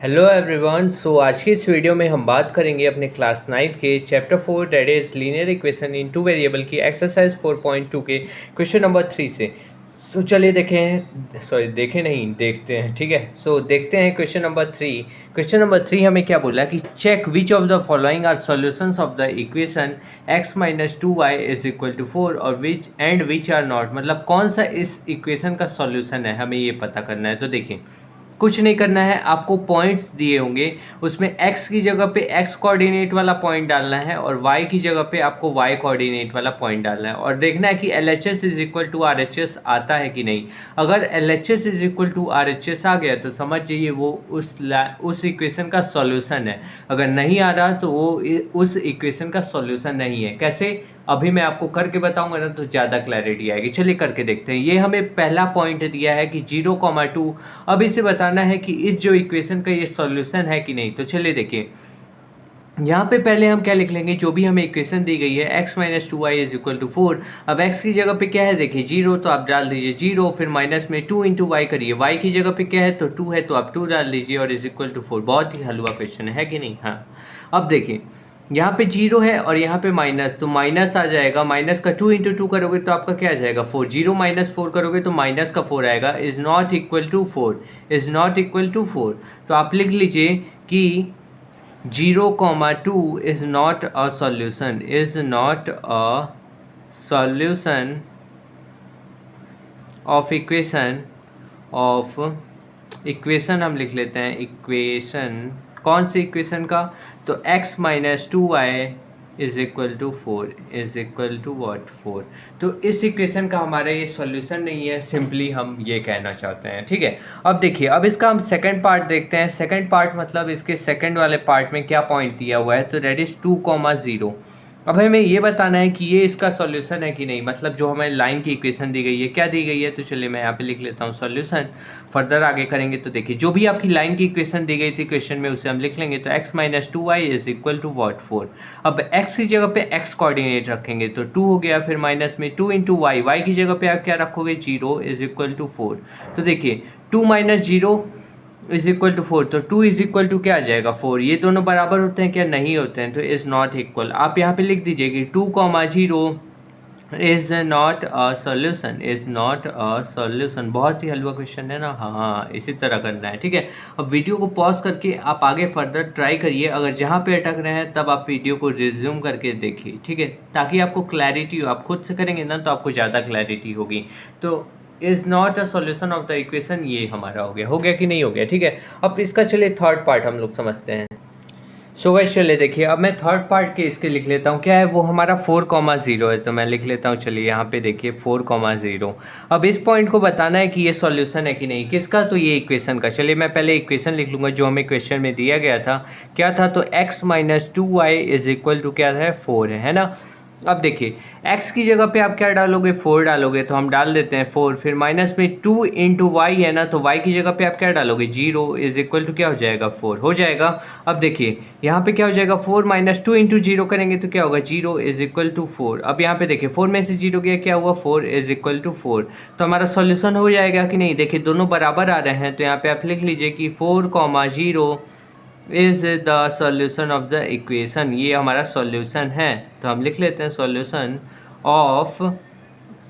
Hello everyone. आज की इस वीडियो में हम बात करेंगे अपने क्लास 9 के chapter 4 that is linear equation in two variable की एक्सरसाइज 4.2 के क्वेश्चन नंबर 3 से। चलिए देखते हैं। ठीक है, देखते हैं क्वेश्चन नंबर 3। क्वेश्चन नंबर 3 हमें क्या बोला कि check which of the following are solutions of the equation x minus 2y is equal to 4 और विच आर नॉट, मतलब कौन सा इस इक्वेशन का सॉल्यूशन है, हमें ये पता करना है। तो देखिए, कुछ नहीं करना है, आपको पॉइंट्स दिए होंगे, उसमें x की जगह पे x कोऑर्डिनेट वाला पॉइंट डालना है और y की जगह पे आपको y कोऑर्डिनेट वाला पॉइंट डालना है और देखना है कि LHS is equal to RHS आता है कि नहीं। अगर LHS is equal to RHS आ गया तो समझ जाइए वो उस इक्वेशन का सॉल्यूशन है। अगर नहीं आ रहा तो वो उस इक्वेशन का सॉल्यूशन नहीं है। कैसे, अभी मैं आपको करके बताऊंगा ना तो ज़्यादा क्लैरिटी आएगी। चलिए करके देखते हैं। ये हमें पहला पॉइंट दिया है कि 0,2। अब इसे बताना है कि इस जो इक्वेशन का ये सॉल्यूशन है कि नहीं। तो चलिए देखिए, यहाँ पे पहले हम क्या लिख लेंगे, जो भी हमें इक्वेशन दी गई है x minus 2y is equal to 4। अब x की जगह पे क्या है, देखिए 0, तो आप डाल दीजिए 0, फिर माइनस में 2 इंटू वाई करिए, y की जगह पे क्या है तो 2 है तो आप 2 डाल दीजिए और इज इक्वल टू 4। बहुत ही हलवा क्वेश्चन है कि नहीं। हाँ, अब देखिए यहाँ पे 0 है और यहाँ पे माइनस, तो माइनस आ जाएगा, माइनस का 2 इंटू 2 करोगे तो आपका क्या आ जाएगा 4। 0 माइनस 4 करोगे तो माइनस का 4 आएगा। Is not equal to 4, is not equal to 4। तो आप लिख लीजिए कि 0,2 is not a solution, is not a solution of equation हम लिख लेते हैं। इक्वेशन कौन सी इक्वेशन का, तो x minus 2y is equal to 4 is equal to what 4। तो इस इक्वेशन का हमारा ये सॉल्यूशन नहीं है, सिंपली हम ये कहना चाहते हैं। ठीक है, अब देखिए, अब इसका हम सेकंड पार्ट देखते हैं। सेकंड पार्ट मतलब इसके सेकंड वाले पार्ट में क्या पॉइंट दिया हुआ है, तो दैट इज 2,0। अब हमें ये बताना है कि ये इसका सॉल्यूशन है कि नहीं, मतलब जो हमें लाइन की इक्वेशन दी गई है क्या दी गई है। तो चलिए मैं यहाँ पे लिख लेता हूँ सॉल्यूशन। फर्दर आगे करेंगे तो देखिए, जो भी आपकी लाइन की इक्वेशन दी गई थी क्वेश्चन में उसे हम लिख लेंगे। तो x minus 2y is equal to what 4। अब x की जगह पे x कोऑर्डिनेट रखेंगे तो 2 हो गया, फिर माइनस में 2 इंटू वाई, वाई की जगह पे आप क्या रखोगे 0 इज इक्वल टू 4। तो देखिए 2 माइनस 0 इज इक्वल टू 4, तो 2 इज इक्वल टू क्या आ जाएगा 4। ये दोनों बराबर होते हैं क्या, नहीं होते हैं, तो इज नॉट इक्वल। आप यहाँ पे लिख दीजिए कि 2,0 is not a solution, is not a solution. बहुत ही हलवा क्वेश्चन है ना। हाँ, इसी तरह करना है। ठीक है, अब वीडियो को पॉज करके आप आगे फर्दर ट्राई करिए। अगर जहाँ पे अटक रहे हैं तब आप वीडियो को रिज्यूम करके देखिए। ठीक है, ताकि आपको क्लैरिटी हो। आप खुद से करेंगे ना तो आपको ज़्यादा क्लैरिटी होगी। तो is not a solution of the equation, ये हमारा हो गया कि नहीं हो गया। ठीक है, अब इसका चलिए थर्ड पार्ट हम लोग समझते हैं। गाइस चलिए देखिए, अब मैं थर्ड पार्ट के इसके लिख लेता हूँ। क्या है वो हमारा 4,0 है, तो मैं लिख लेता हूँ। चलिए यहाँ पे देखिए 4,0। अब इस पॉइंट को बताना है कि ये सॉल्यूशन है कि नहीं, किसका, तो ये इक्वेशन का। चलिए मैं पहले इक्वेशन लिख लूँगा जो हमें क्वेश्चन में दिया गया था। क्या था, तो x minus 2y is equal to क्या है 4 है ना। अब देखिए x की जगह पे आप क्या डालोगे 4 डालोगे, तो हम डाल देते हैं 4, फिर माइनस में 2 इंटू वाई है ना, तो y की जगह पे आप क्या डालोगे 0 इज इक्वल टू क्या हो जाएगा 4 हो जाएगा। अब देखिए यहाँ पे क्या हो जाएगा 4 माइनस 2 इंटू 0 करेंगे तो क्या होगा 0 इज इक्वल टू 4। अब यहाँ पे देखिए 4 में से 0 गया, क्या हुआ 4 इज इक्वल टू 4। तो हमारा सॉल्यूशन हो जाएगा कि नहीं। देखिए दोनों बराबर आ रहे हैं, तो यहाँ पे आप लिख लीजिए कि 4,0 is the solution of the equation. ये हमारा सॉल्यूशन है, तो हम लिख लेते हैं सॉल्यूशन ऑफ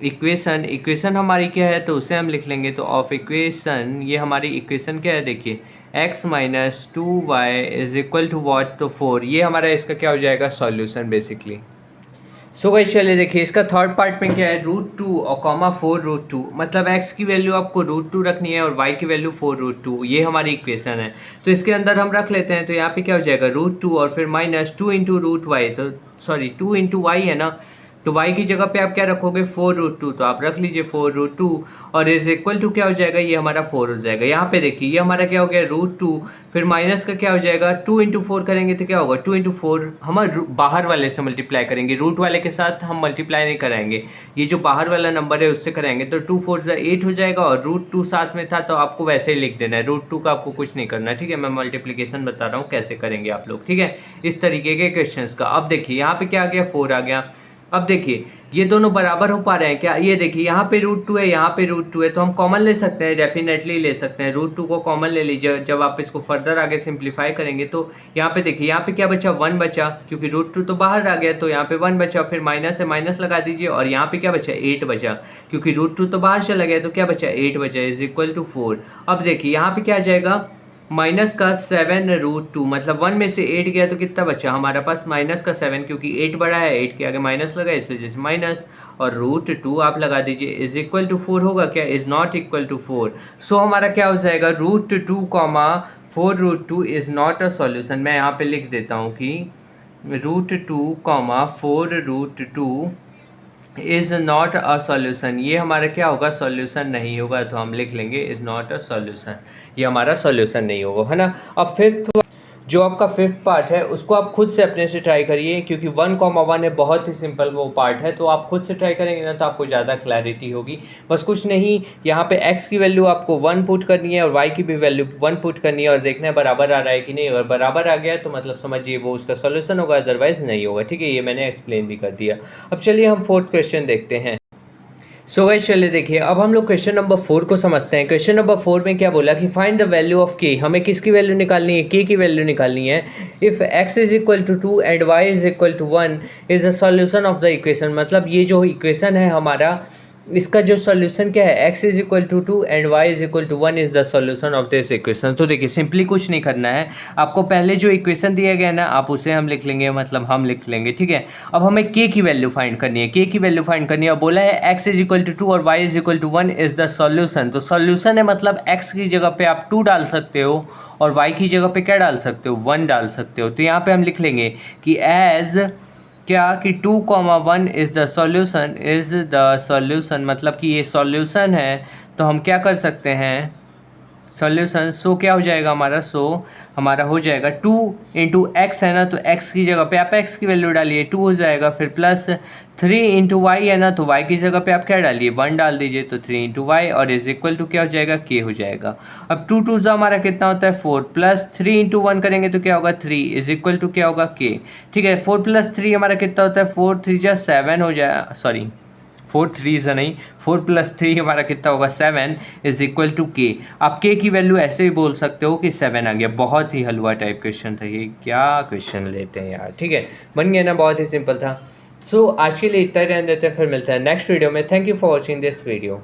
इक्वेशन। इक्वेशन हमारी क्या है, तो उसे हम लिख लेंगे। तो ऑफ इक्वेशन, ये हमारी इक्वेशन क्या है, देखिए x minus 2y is equal to what, तो 4। ये हमारा इसका क्या हो जाएगा सॉल्यूशन बेसिकली। गाइस चलिए देखिए, इसका थर्ड पार्ट में क्या है, √2 और कॉमा 4√2, मतलब x की वैल्यू आपको √2 रखनी है और y की वैल्यू 4√2। ये हमारी इक्वेशन है, तो इसके अंदर हम रख लेते हैं। तो यहाँ पे क्या हो जाएगा √2 और फिर माइनस 2 इंटू √y, तो सॉरी 2 इंटू वाई है ना, तो y की जगह पे आप क्या रखोगे 4√2, तो आप रख लीजिए 4√2 और इज इक्वल टू क्या हो जाएगा, ये हमारा 4 हो जाएगा। यहाँ पे देखिए ये हमारा क्या हो गया √2, फिर माइनस का क्या हो जाएगा 2 इंटू 4 करेंगे तो क्या होगा 2 इंटू 4, हम बाहर वाले से मल्टीप्लाई करेंगे, रूट वाले के साथ हम मल्टीप्लाई नहीं कराएंगे, ये जो बाहर वाला नंबर है उससे कराएंगे। तो 2 4 8 हो जाएगा और √2 साथ में था, तो आपको वैसे ही लिख देना है, √2 का आपको कुछ नहीं करना है। ठीक है, मैं मल्टीप्लीकेशन बता रहा हूँ कैसे करेंगे आप लोग। ठीक है, इस तरीके के क्वेश्चन का। अब देखिए यहाँ पे क्या आ गया 4 आ गया। अब देखिए ये दोनों बराबर हो पा रहे हैं क्या? ये देखिए यहाँ पे √2 है, यहाँ पे √2 है, तो हम कॉमन ले सकते हैं, डेफिनेटली ले सकते हैं। √2 को कॉमन ले लीजिए। जब आप इसको फर्दर आगे सिंप्लीफाई करेंगे तो यहाँ पे देखिए, यहाँ पे क्या बचा, 1 बचा, क्योंकि √2 तो बाहर आ गया, तो यहाँ पे 1 बचा। फिर माइनस है, माइनस लगा दीजिए, और यहाँ पे क्या बचा, 8 बचा, क्योंकि √2 तो बाहर चला गया, तो क्या बचा, 8 बचा, = 4। अब देखिए यहाँ पे क्या आ जाएगा, माइनस का 7√2, मतलब 1 में से 8 गया तो कितना बचा हमारे पास, माइनस का 7, क्योंकि 8 बड़ा है, 8 के आगे माइनस लगा, इस वजह से माइनस, और √2 आप लगा दीजिए, = 4 होगा क्या, ≠4। सो हमारा क्या हो जाएगा, √2, 4√2 इज़ नॉट अ सॉल्यूशन। मैं यहाँ पे लिख देता हूँ कि √2, 4√2 इज़ नॉट अ सॉल्यूशन। ये हमारा क्या होगा, सॉल्यूशन नहीं होगा, तो हम लिख लेंगे इज़ नॉट अ सॉल्यूशन, ये हमारा सॉल्यूशन नहीं होगा, है ना। अब फिफ्थ, जो आपका फिफ्थ पार्ट है उसको आप खुद से अपने से ट्राई करिए, क्योंकि 1,1 है, बहुत ही सिंपल वो पार्ट है, तो आप खुद से ट्राई करेंगे ना तो आपको ज़्यादा क्लैरिटी होगी। बस कुछ नहीं, यहाँ पे x की वैल्यू आपको 1 पुट करनी है और y की भी वैल्यू 1 पुट करनी है, और देखना है बराबर आ रहा है कि नहीं। अगर बराबर आ गया तो मतलब समझिए वो उसका सोल्यूशन होगा, अदरवाइज नहीं होगा, ठीक है। ये मैंने एक्सप्लेन भी कर दिया। अब चलिए हम फोर्थ क्वेश्चन देखते हैं। सो गाइस चलिए देखिए, अब हम लोग क्वेश्चन नंबर 4 को समझते हैं। क्वेश्चन नंबर 4 में क्या बोला कि find the value of k। हमें किसकी वैल्यू निकालनी है, k की वैल्यू निकालनी है। If x = 2 and y = 1 is a solution of the equation. मतलब ये जो इक्वेशन है हमारा, इसका जो सॉल्यूशन क्या है, x = 2 and y = 1 is the solution of this equation. तो देखिए सिंपली कुछ नहीं करना है, आपको पहले जो इक्वेशन दिया गया ना आप उसे हम लिख लेंगे, मतलब हम लिख लेंगे, ठीक है। अब हमें k की वैल्यू फाइंड करनी है, k की वैल्यू फाइंड करनी है। बोला है x = 2 और y = 1 इज द सॉल्यूशन। तो सॉल्यूशन है मतलब x की जगह पे आप 2 डाल सकते हो और y की जगह पे क्या डाल सकते हो, 1 डाल सकते हो। तो यहाँ पे हम लिख लेंगे कि एज क्या कि 2,1 इज़ द सॉल्यूशन, मतलब कि ये सॉल्यूशन है। तो हम क्या कर सकते हैं, सॉल्यूशन, सो क्या हो जाएगा हमारा, सो हमारा हो जाएगा 2 × x है ना, तो x की जगह पे आप x की वैल्यू डालिए, 2 हो जाएगा। फिर प्लस 3 × y है ना, तो y की जगह पे आप क्या डालिए, 1 डाल दीजिए, तो 3 × y, और = क्या हो जाएगा, k हो जाएगा। अब 2 2 हमारा कितना होता है 4, प्लस 3 × 1 करेंगे तो क्या होगा 3, = क्या होगा k, ठीक है। 4 + 3 हमारा कितना होता है, 4 3 7 हो जाए, सॉरी 4 3 से नहीं, 4 + 3 हमारा कितना होगा 7, = k। आप k की वैल्यू ऐसे ही बोल सकते हो कि 7 आ गया। बहुत ही हलवा टाइप क्वेश्चन था ये, क्या क्वेश्चन लेते हैं यार, ठीक है, बन गया ना, बहुत ही सिंपल था। सो आज के लिए इतना ही रहने देते हैं, फिर मिलते हैं नेक्स्ट वीडियो में। Thank you for watching this video.